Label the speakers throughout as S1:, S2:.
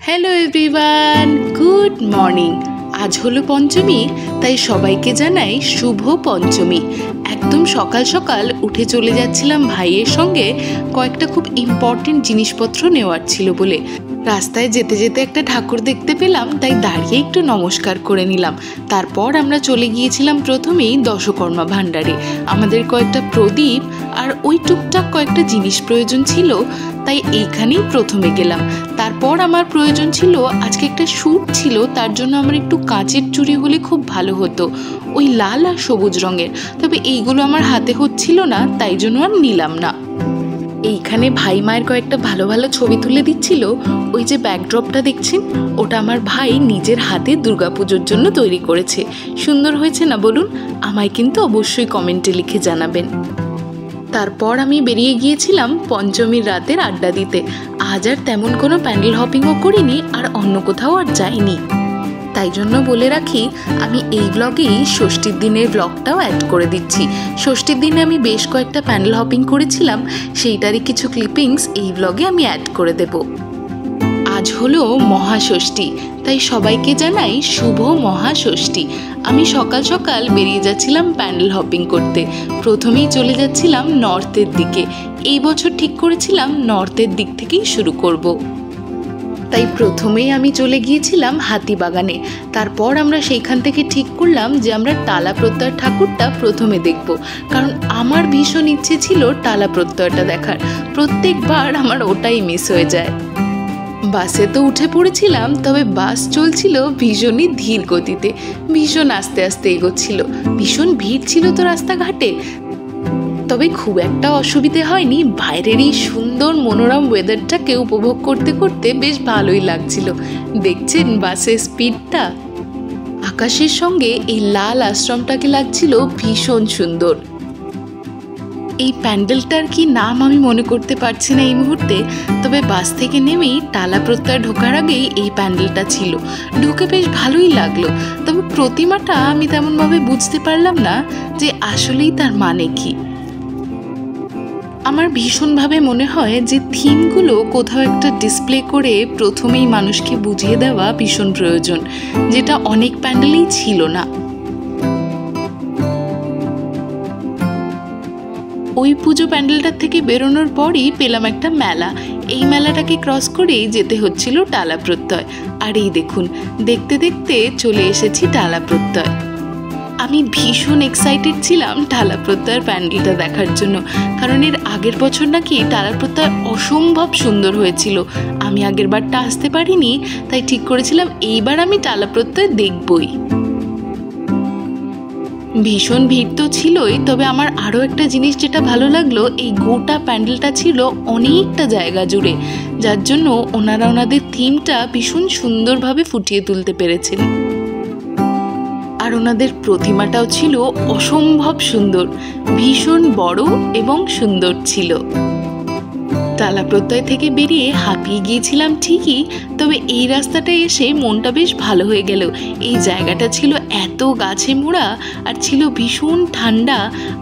S1: Hello everyone, good morning. আজ হলো পঞ্চমী, তাই সবাইকে জানাই শুভ পঞ্চমী। একদম সকাল সকাল উঠে চলে যাচ্ছিলাম ভাইয়ের সঙ্গে কয়েকটা খুব ইম্পর্টেন্ট জিনিসপত্র নেওয়ার ছিল বলে। রাস্তায় যেতে যেতে একটা ঠাকুর দেখতে পেলাম, তাই দাঁড়িয়ে একটু নমস্কার করে নিলাম। তারপর আমরা চলে গিয়েছিলাম প্রথমেই দশকর্মা ভাণ্ডারে। আমাদের কয়েকটা প্রদীপ আর ওই টুকটাক কয়েকটা জিনিস প্রয়োজন ছিল, তাই এইখানেই প্রথমে গেলাম। তারপর আমার প্রয়োজন ছিল, আজকে একটা শ্যুট ছিল, তার জন্য আমার একটু কাঁচের চুড়ি হলে খুব ভালো হতো, ওই লাল আর সবুজ রঙের। তবে এইগুলো আমার হাতে হচ্ছিল না, তাই জন্য আর নিলাম না। এইখানে ভাই মায়ের কয়েকটা ভালো ভালো ছবি তুলে দিচ্ছিল। ওই যে ব্যাকড্রপটা দেখছেন, ওটা আমার ভাই নিজের হাতে দুর্গাপুজোর জন্য তৈরি করেছে। সুন্দর হয়েছে না বলুন? আমায় কিন্তু অবশ্যই কমেন্টে লিখে জানাবেন। তারপর আমি বেরিয়ে গিয়েছিলাম পঞ্চমীর রাতের আড্ডা দিতে। আজ আর তেমন কোনো প্যান্ডেল হপিংও করিনি, আর অন্য কোথাও আর যাইনি। তাই জন্য বলে রাখি, আমি এই ব্লগেই ষষ্ঠীর দিনের ব্লগটাও অ্যাড করে দিচ্ছি। ষষ্ঠীর দিনে আমি বেশ কয়েকটা প্যান্ডেল হপিং করেছিলাম, সেইটারই কিছু ক্লিপিংস এই ব্লগে আমি অ্যাড করে দেব। আজ হলো মহাষষ্ঠী, তাই সবাইকে জানাই শুভ মহাষষ্ঠী। আমি সকাল সকাল বেরিয়ে যাচ্ছিলাম প্যান্ডেল হপিং করতে। প্রথমেই চলে যাচ্ছিলাম নর্থের দিকে। এই বছর ঠিক করেছিলাম নর্থের দিক থেকেই শুরু করব। তাই প্রথমেই আমি চলে গিয়েছিলাম হাতিবাগানে। তারপর আমরা সেইখান থেকে ঠিক করলাম যে আমরা টালা প্রত্যয় ঠাকুরটা প্রথমে দেখব, কারণ আমার ভীষণ ইচ্ছে ছিল টালা প্রত্যয়টা দেখার। প্রত্যেকবার আমার ওটাই মিস হয়ে যায়। বাসে তো উঠে পড়েছিলাম, তবে বাস চলছিল ভীষণই ধীর গতিতে, ভীষণ আস্তে আস্তে এগোচ্ছিল। ভীষণ ভিড় ছিল তো রাস্তাঘাটে, তবে খুব একটা অসুবিধে হয়নি। বাইরের এই সুন্দর মনোরম ওয়েদারটাকে উপভোগ করতে করতে বেশ ভালোই লাগছিল। দেখছেন বাসের স্পিডটা? আকাশের সঙ্গে এই লাল আশ্রমটাকে লাগছিল ভীষণ সুন্দর। এই প্যান্ডেলটার কি নাম আমি মনে করতে পারছি না এই মুহূর্তে, তবে বাস থেকে নেমেই টালা প্রত্যয় ঢোকার আগেই এই প্যান্ডেলটা ছিল। ঢুকে বেশ ভালোই লাগলো, তবে প্রতিমাটা আমি তেমনভাবে বুঝতে পারলাম না যে আসলেই তার মানে কি। আমার ভীষণভাবে মনে হয় যে থিমগুলো কোথাও একটা ডিসপ্লে করে প্রথমেই মানুষকে বুঝিয়ে দেওয়া ভীষণ প্রয়োজন, যেটা অনেক প্যান্ডেলেই ছিল না। ওই পুজো প্যান্ডেলটার থেকে বেরোনোর পরই পেলাম একটা মেলা। এই মেলাটাকে ক্রস করেই যেতে হচ্ছিল টালা প্রত্যয়। আর এই দেখুন, দেখতে দেখতে চলে এসেছি টালা প্রত্যয়। আমি ভীষণ এক্সাইটেড ছিলাম টালা প্রত্যয়ের প্যান্ডেলটা দেখার জন্য, কারণ এর আগের বছর নাকি টালা প্রত্যয় অসম্ভব সুন্দর হয়েছিল। আমি আগের বারটা আসতে পারিনি, তাই ঠিক করেছিলাম এইবার আমি টালা প্রত্যয় দেখবই। ভীষণ ভিড় তো ছিলই, তবে আমার আরও একটা জিনিস যেটা ভালো লাগলো, এই গোটা প্যান্ডেলটা ছিল অনেকটা জায়গা জুড়ে, যার জন্য ওনারা ওনাদের থিমটা ভীষণ সুন্দরভাবে ফুটিয়ে তুলতে পেরেছেন। আর ওনাদের প্রতিমাটাও ছিল অসম্ভব সুন্দর, ভীষণ বড় এবং সুন্দর ছিল। টালা প্রত্যয় থেকে বেরিয়ে হাঁপিয়ে গিয়েছিলাম ঠিকই, তবে এই রাস্তাটায় এসে মনটা বেশ ভালো হয়ে গেল। এই জায়গাটা ছিল এত গাছে মোড়া, আর ছিল ভীষণ ঠান্ডা,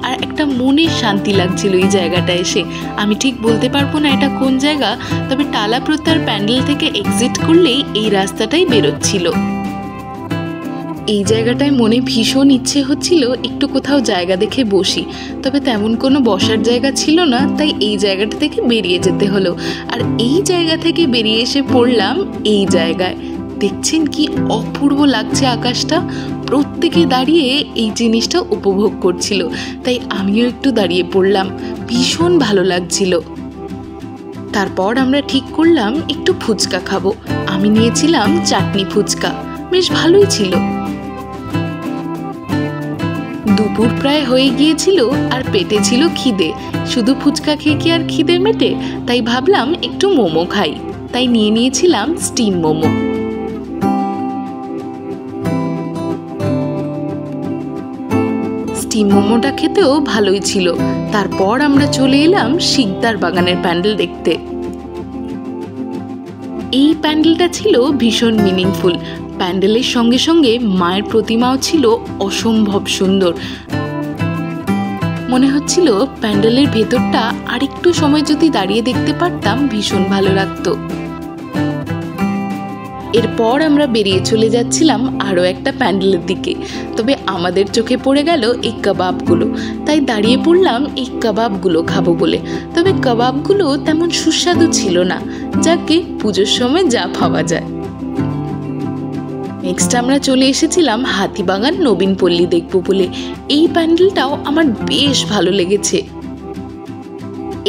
S1: আর একটা মনের শান্তি লাগছিল এই জায়গাটা এসে। আমি ঠিক বলতে পারবো না এটা কোন জায়গা, তবে টালা প্রত্যয়ের প্যান্ডেল থেকে এক্সিট করলেই এই রাস্তাটাই বেরোচ্ছিল। এই জায়গাটায় মনে ভীষণ ইচ্ছে হচ্ছিল একটু কোথাও জায়গা দেখে বসি, তবে তেমন কোনো বসার জায়গা ছিল না, তাই এই জায়গাটা থেকে বেরিয়ে যেতে হলো। আর এই জায়গা থেকে বেরিয়ে এসে পড়লাম এই জায়গায়। দেখছেন কি অপূর্ব লাগছে আকাশটা। প্রত্যেকে দাঁড়িয়ে এই জিনিসটা উপভোগ করছিল, তাই আমিও একটু দাঁড়িয়ে পড়লাম। ভীষণ ভালো লাগছিল। তারপর আমরা ঠিক করলাম একটু ফুচকা খাবো। আমি নিয়েছিলাম চাটনি ফুচকা, বেশ ভালোই ছিল। দুপুর প্রায় হয়ে গিয়েছিল, আর পেটে ছিল খিদে। শুধু ফুচকা খেয়ে কি আর খিদে মেটে? তাই ভাবলাম একটু মোমো খাই, তাই নিয়ে নিয়েছিলাম স্টিম মোমো। স্টিম মোমোটা খেতেও ভালোই ছিল। তারপর আমরা চলে এলাম শিকদার বাগানের প্যান্ডেল দেখতে। এই প্যান্ডেলটা ছিল ভীষণ মিনিংফুল। প্যান্ডেলের সঙ্গে সঙ্গে মায়ের প্রতিমাও ছিল অসম্ভব সুন্দর। মনে হচ্ছিল প্যান্ডেলের ভেতরটা আরেকটু সময় যদি দাঁড়িয়ে দেখতে পারতাম ভীষণ ভালো লাগতো। এরপর আমরা বেরিয়ে চলে যাচ্ছিলাম আরও একটা প্যান্ডেলের দিকে। তবে আমাদের চোখে পড়ে গেল এই কাবাবগুলো, তাই দাঁড়িয়ে পড়লাম এই কাবাবগুলো খাবো বলে। তবে কাবাবগুলো তেমন সুস্বাদু ছিল না, যাকে পুজোর সময় যা পাওয়া যায়। নেক্সট আমরা চলে এসেছিলাম হাতিবাগান নবীন পল্লী দেখবো বলে। এই প্যান্ডেলটাও আমার বেশ ভালো লেগেছে।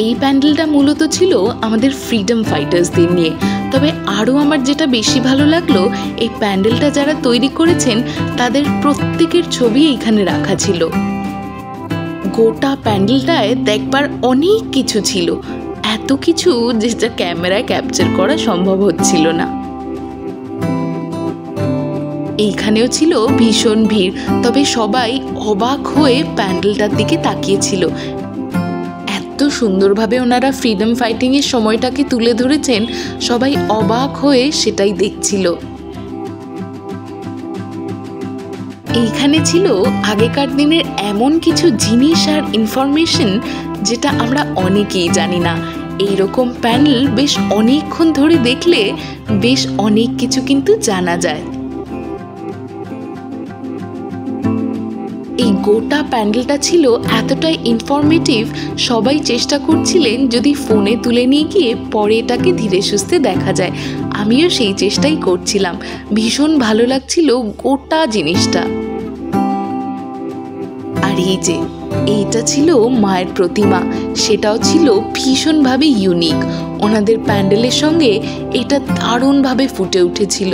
S1: এই প্যান্ডেলটা মূলত ছিল আমাদের ফ্রিডম ফাইটার্সদের নিয়ে। তবে আরও আমার যেটা বেশি ভালো লাগলো, এই প্যান্ডেলটা যারা তৈরি করেছেন তাদের প্রত্যেকের ছবি এইখানে রাখা ছিল। গোটা প্যান্ডেলটায় দেখবার অনেক কিছু ছিল, এত কিছু যেটা ক্যামেরায় ক্যাপচার করা সম্ভব হচ্ছিল না। এইখানেও ছিল ভীষণ ভিড়, তবে সবাই অবাক হয়ে প্যান্ডেলটার দিকে তাকিয়েছিল। এত সুন্দরভাবে ওনারা ফ্রিডম ফাইটিং এর সময়টাকে তুলে ধরেছেন, সবাই অবাক হয়ে সেটাই দেখছিল। এইখানে ছিল আগেকার দিনের এমন কিছু জিনিস আর ইনফরমেশন যেটা আমরা অনেকেই জানি না। এইরকম প্যান্ডেল বেশ অনেকক্ষণ ধরে দেখলে বেশ অনেক কিছু কিন্তু জানা যায়। এই গোটা প্যান্ডেলটা ছিল এতটাই ইনফরমেটিভ, সবাই চেষ্টা করছিলেন যদি ফোনে তুলে নিয়ে গিয়ে পরে এটাকে ধীরে সুস্থে দেখা যায়। আমিও সেই চেষ্টাই করছিলাম, ভীষণ ভালো লাগছিল গোটা জিনিসটা। আর এই যে এইটা ছিল মায়ের প্রতিমা, সেটাও ছিল ভীষণভাবে ইউনিক। ওনাদের প্যান্ডেলের সঙ্গে এটা দারুণভাবে ফুটে উঠেছিল।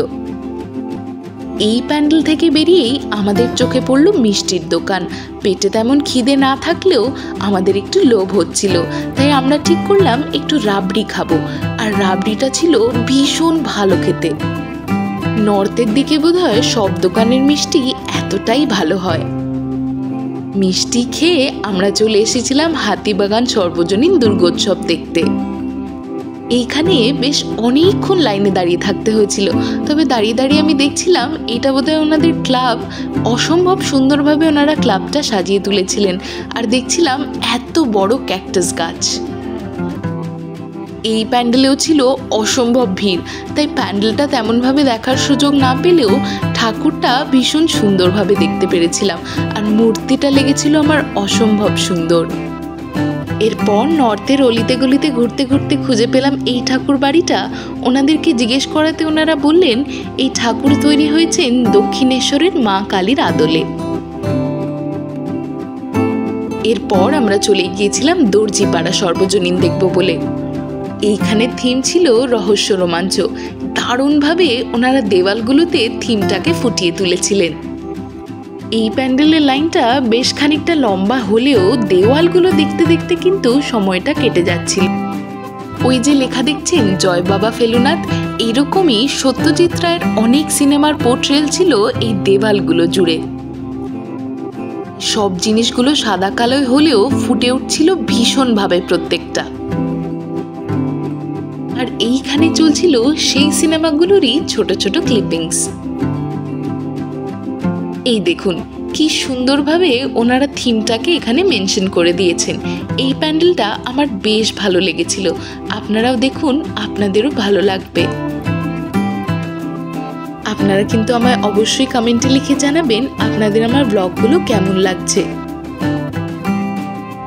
S1: এই প্যান্ডেল থেকে বেরিয়েই আমাদের চোখে পড়ল মিষ্টির দোকান। পেটে তেমন খিদে না থাকলেও আমাদের একটু লোভ হচ্ছিল, তাই আমরা ঠিক করলাম একটু রাবড়ি খাবো। আর রাবড়িটা ছিল ভীষণ ভালো খেতে। নর্থের দিকে বোধহয় সব দোকানের মিষ্টি এতটাই ভালো হয়। মিষ্টি খেয়ে আমরা চলে এসেছিলাম হাতিবাগান সর্বজনীন দুর্গোৎসব দেখতে। এইখানে বেশ অনেকক্ষণ লাইনে দাঁড়িয়ে থাকতে হয়েছিল, তবে দাঁড়িয়ে দাঁড়িয়ে আমি দেখছিলাম এটা বোধহয় ওনাদের ক্লাব। অসম্ভব সুন্দরভাবে ওনারা ক্লাবটা সাজিয়ে তুলেছিলেন। আর দেখছিলাম এত বড় ক্যাকটাস গাছ। এই প্যান্ডেলেও ছিল অসম্ভব ভিড়, তাই প্যান্ডেলটা তেমনভাবে দেখার সুযোগ না পেলেও ঠাকুরটা ভীষণ সুন্দরভাবে দেখতে পেরেছিলাম। আর মূর্তিটা লেগেছিল আমার অসম্ভব সুন্দর। এরপর নর্থের অলিতে গলিতে ঘুরতে ঘুরতে খুঁজে পেলাম এই ঠাকুর বাড়িটা। ওনাদেরকে জিজ্ঞেস করাতে ওনারা বললেন এই ঠাকুর তৈরি হয়েছেন দক্ষিণেশ্বরের মা কালীর আদলে। এরপর আমরা চলে গিয়েছিলাম দর্জিপাড়া সর্বজনীন দেখব বলে। এইখানে থিম ছিল রহস্য রোমাঞ্চ। দারুণভাবে ওনারা দেওয়ালগুলোতে থিমটাকে ফুটিয়ে তুলেছিলেন। এই প্যান্ডেলের লাইনটা বেশ খানিকটা লম্বা হলেও দেওয়ালগুলো দেখতে দেখতে কিন্তু সময়টা কেটে যাচ্ছিল। ওই যে লেখা দেখছেন জয় বাবা ফেলুনাথ, এইরকমই সত্যজিৎ রায়ের অনেক সিনেমার পোর্ট্রেল ছিল এই দেওয়ালগুলো জুড়ে। সব জিনিসগুলো সাদা কালোয় হলেও ফুটে উঠছিল ভীষণভাবে প্রত্যেকটা। আর এইখানে চলছিল সেই সিনেমাগুলোরই ছোট ছোট ক্লিপিংস। এই দেখুন কি সুন্দরভাবে ওনারা থিমটাকে এখানে মেনশন করে দিয়েছেন। এই প্যান্ডেলটা আমার বেশ ভালো লেগেছিল। আপনারাও দেখুন, আপনাদেরও ভালো লাগবে। আপনারা কিন্তু আমায় অবশ্যই কমেন্টে লিখে জানাবেন আপনাদের আমার ব্লগগুলো কেমন লাগছে।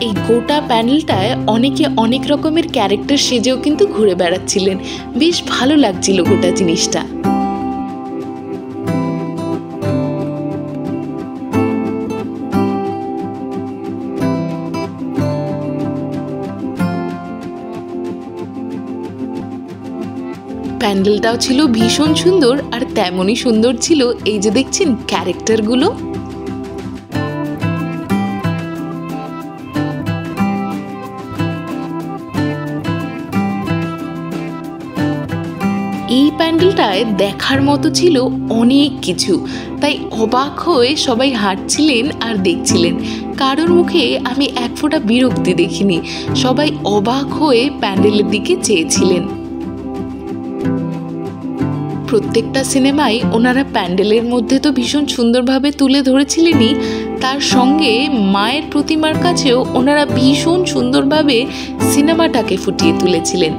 S1: এই গোটা প্যান্ডেলটায় অনেকে অনেক রকমের ক্যারেক্টার সেজেও কিন্তু ঘুরে বেড়াচ্ছিলেন। বেশ ভালো লাগছিল গোটা জিনিসটা। প্যান্ডেলটাও ছিল ভীষণ সুন্দর, আর তেমনই সুন্দর ছিল এই যে দেখছেন ক্যারেক্টারগুলো। এই প্যান্ডেলটায় দেখার মতো ছিল অনেক কিছু, তাই অবাক হয়ে সবাই হাঁটছিলেন আর দেখছিলেন। কারোর মুখে আমি এক ফোঁটা বিরক্তি দেখিনি, সবাই অবাক হয়ে প্যান্ডেলের দিকে চেয়েছিলেন। প্রত্যেকটা সিনেমায় ওনারা প্যান্ডেলের মধ্যে তো ভীষণ সুন্দরভাবে তুলে ধরেছিলেনই, তার সঙ্গে মায়ের প্রতিমার কাছেও ওনারা ভীষণ সুন্দরভাবে সিনেমাটাকে ফুটিয়ে তুলেছিলেন।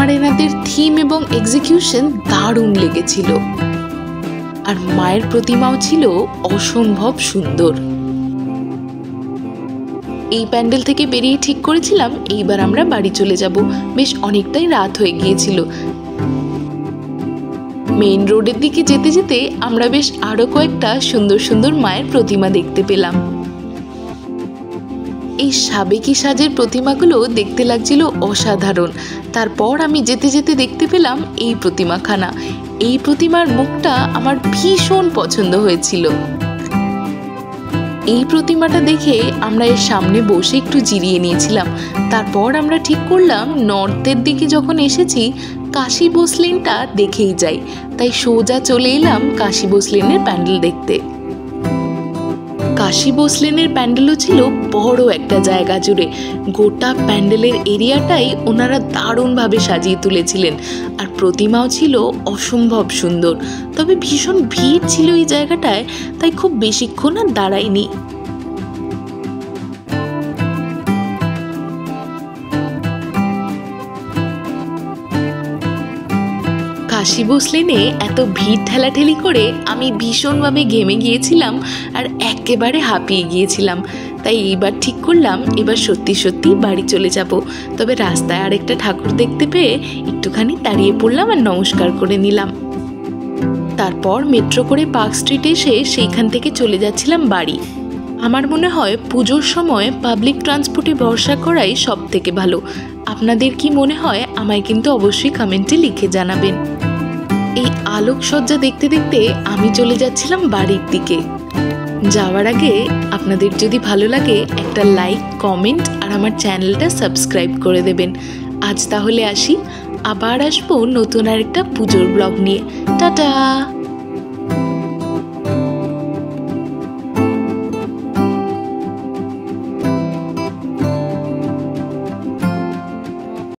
S1: আমার এনাদের থিম এবং এক্সিকিউশন দারুণ লেগেছিল। আর মায়ের প্রতিমাও ছিল অসম্ভব সুন্দর। এই প্যান্ডেল থেকে বেরিয়ে ঠিক করেছিলাম এইবার আমরা বাড়ি চলে যাব। বেশ অনেকটাই রাত হয়ে গিয়েছিল। মেইন রোডের দিকে যেতে যেতে আমরা বেশ আরো কয়েকটা সুন্দর সুন্দর মায়ের প্রতিমা দেখতে পেলাম। এই সাবেকি সাজের প্রতিমাগুলো দেখতে লাগছিল অসাধারণ। তারপর আমি যেতে যেতে দেখতে পেলাম এই প্রতিমাখানা। এই প্রতিমার মুখটা আমার ভীষণ পছন্দ হয়েছিল। এই প্রতিমাটা দেখে আমরা এর সামনে বসে একটু জিরিয়ে নিয়েছিলাম। তারপর আমরা ঠিক করলাম নর্থের দিকে যখন এসেছি কাশী বোসলেনটা দেখেই যাই, তাই সোজা চলে এলাম কাশী বোসলেনের প্যান্ডেল দেখতে। কাশী বোসলেনের প্যান্ডেলও ছিল বড় একটা জায়গা জুড়ে। গোটা প্যান্ডেলের এরিয়াটাই ওনারা দারুণভাবে সাজিয়ে তুলেছিলেন। আর প্রতিমাও ছিল অসম্ভব সুন্দর। তবে ভীষণ ভিড় ছিল এই জায়গাটায়, তাই খুব বেশিক্ষণ আর দাঁড়াইনি। কাশী বোসলেনে এত ভিড় ঠেলাঠেলি করে আমি ভীষণভাবে ঘেমে গিয়েছিলাম আর একেবারে হাঁপিয়ে গিয়েছিলাম। তাই এইবার ঠিক করলাম এবার সত্যি সত্যি বাড়ি চলে যাব। তবে রাস্তায় আরেকটা ঠাকুর দেখতে পেয়ে একটুখানি দাঁড়িয়ে পড়লাম আর নমস্কার করে নিলাম। তারপর মেট্রো করে পার্ক স্ট্রিটে এসে সেইখান থেকে চলে যাচ্ছিলাম বাড়ি। আমার মনে হয় পুজোর সময় পাবলিক ট্রান্সপোর্টে ভরসা করাই সব থেকে ভালো। আপনাদের কি মনে হয় আমায় কিন্তু অবশ্যই কমেন্টে লিখে জানাবেন। এই আলোকসজ্জা দেখতে দেখতে আমি চলে যাচ্ছিলাম বাড়ির দিকে। যাওয়ার আগে আপনাদের যদি ভালো লাগে একটা লাইক, কমেন্ট আর আমার চ্যানেলটা সাবস্ক্রাইব করে দেবেন। আজ তাহলে আসি, আবার আসবো নতুন আরেকটা পুজোর ব্লগ নিয়ে। টাটা।